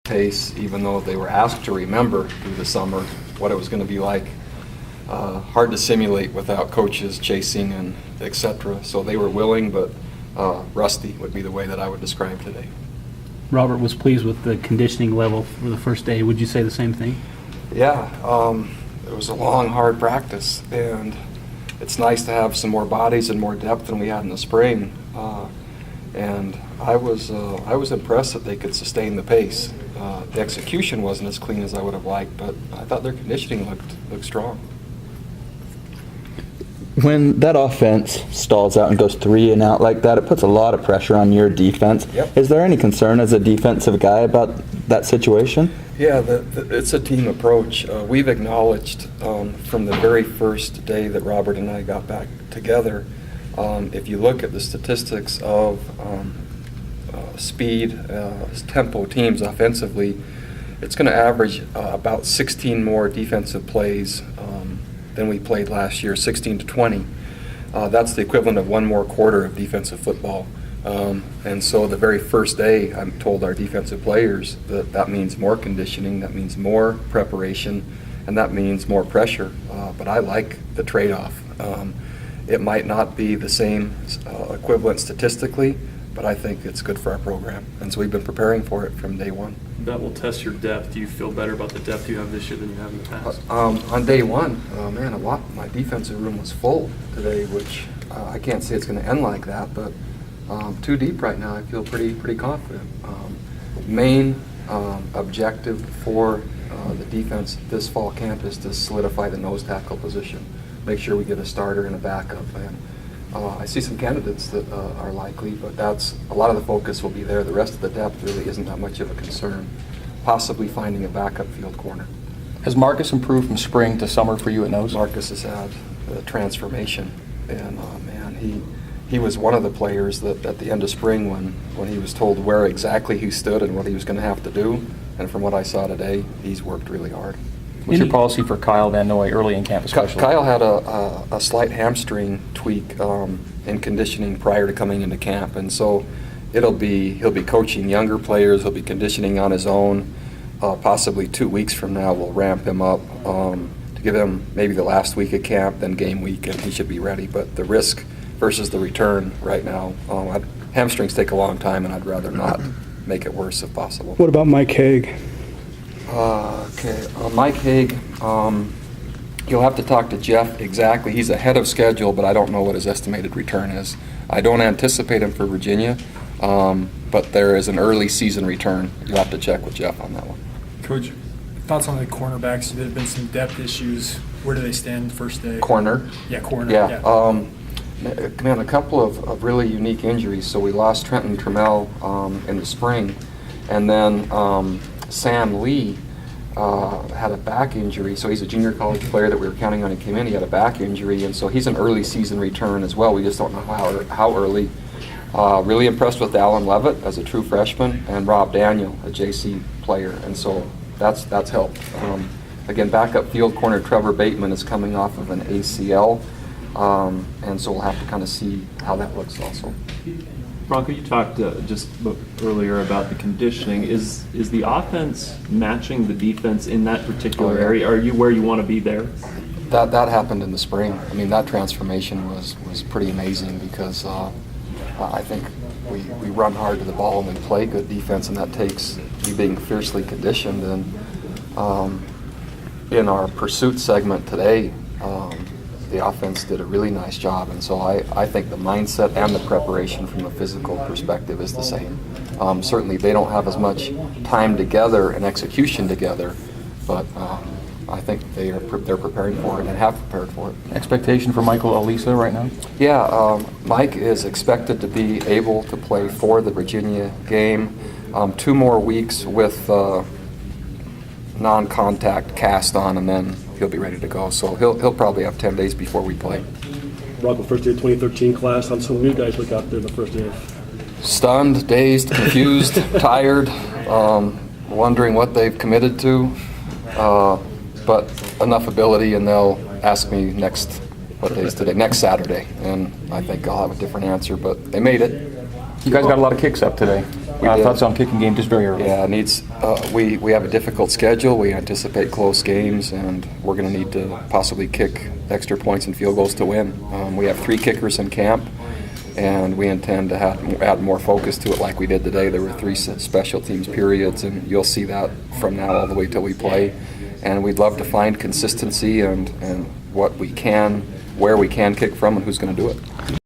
pace, even though they were asked to remember through the summer what it was going to be like. Hard to simulate without coaches chasing and et cetera. So they were willing, but rusty would be the way that I would describe today. Robert was pleased with the conditioning level for the first day. Would you say the same thing? Yeah, it was a long, hard practice, and it's nice to have some more bodies and more depth than we had in the spring. And I was impressed that they could sustain the pace. The execution wasn't as clean as I would have liked, but I thought their conditioning looked strong. When that offense stalls out and goes 3 and out like that, it puts a lot of pressure on your defense. Yep. Is there any concern as a defensive guy about that situation? Yeah, it's a team approach. We've acknowledged from the very first day that Robert and I got back together, if you look at the statistics of speed, tempo teams offensively, it's going to average about 16 more defensive plays than we played last year, 16 to 20. That's the equivalent of one more quarter of defensive football. And so the very first day, I told our defensive players that means more conditioning, that means more preparation, and that means more pressure. But I like the trade-off. It might not be the same equivalent statistically, but I think it's good for our program. And so we've been preparing for it from day one. That will test your depth. Do you feel better about the depth you have this year than you have in the past? On day one, man, my defensive room was full today, which I can't say it's going to end like that, but too deep right now. I feel pretty confident. Main objective for the defense this fall camp is to solidify the nose tackle position. Make sure we get a starter and a backup. And I see some candidates that are likely, but a lot of the focus will be there. The rest of the depth really isn't that much of a concern. Possibly finding a backup field corner. Has Marcus improved from spring to summer for you at nose? Marcus has had a transformation, and man, he was one of the players that at the end of spring when he was told where exactly he stood and what he was going to have to do, and from what I saw today, he's worked really hard. What's your policy for Kyle Van Noy early in camp especially? Kyle had a slight hamstring tweak in conditioning prior to coming into camp, and so he'll be coaching younger players, he'll be conditioning on his own. Possibly 2 weeks from now we'll ramp him up to give him maybe the last week of camp, then game week, and he should be ready. But the risk versus the return right now, hamstrings take a long time, and I'd rather not make it worse if possible. What about Mike Haig? Mike Haig, you'll have to talk to Jeff exactly. He's ahead of schedule, but I don't know what his estimated return is. I don't anticipate him for Virginia, but there is an early season return. You'll have to check with Jeff on that one. Coach, thoughts on the cornerbacks? There have been some depth issues. Where do they stand first day? Corner? Yeah, corner. Yeah. Man, a couple of really unique injuries. So we lost Trenton Trammell in the spring, and then Sam Lee had a back injury. So he's a junior college player that we were counting on. He came in, he had a back injury, and so he's an early season return as well. We just don't know how early. Really impressed with Alan Levitt as a true freshman, and Rob Daniel, a JC player, and so that's helped. Again, backup field corner Trevor Bateman is coming off of an ACL, and so we'll have to kind of see how that looks also. Bronco, you talked just earlier about the conditioning. Is the offense matching the defense in that particular area? Are you where you want to be there? That happened in the spring. I mean, that transformation was pretty amazing because I think we run hard to the ball and we play good defense, and that takes you being fiercely conditioned. And in our pursuit segment today, the offense did a really nice job, and so I think the mindset and the preparation from a physical perspective is the same. Certainly they don't have as much time together and execution together, but I think they're preparing for it and have prepared for it. Expectation for Michael Alisa right now? Yeah, Mike is expected to be able to play for the Virginia game. 2 more weeks with non-contact cast on, and then he'll be ready to go. So he'll probably have 10 days before we play. Bronco first day of 2013 class. How'd some of you guys look out there the first day? Stunned, dazed, confused, tired, wondering what they've committed to. But enough ability, and they'll ask me next Saturday, and I think I'll have a different answer, but they made it. You guys got a lot of kicks up today. We did. Thoughts on kicking game just very early? Yeah, it needs, we have a difficult schedule. We anticipate close games, and we're going to need to possibly kick extra points and field goals to win. We have 3 kickers in camp, and we intend to add more focus to it like we did today. There were 3 special teams periods, and you'll see that from now all the way till we play. And we'd love to find consistency and what we can, where we can kick from, and who's going to do it.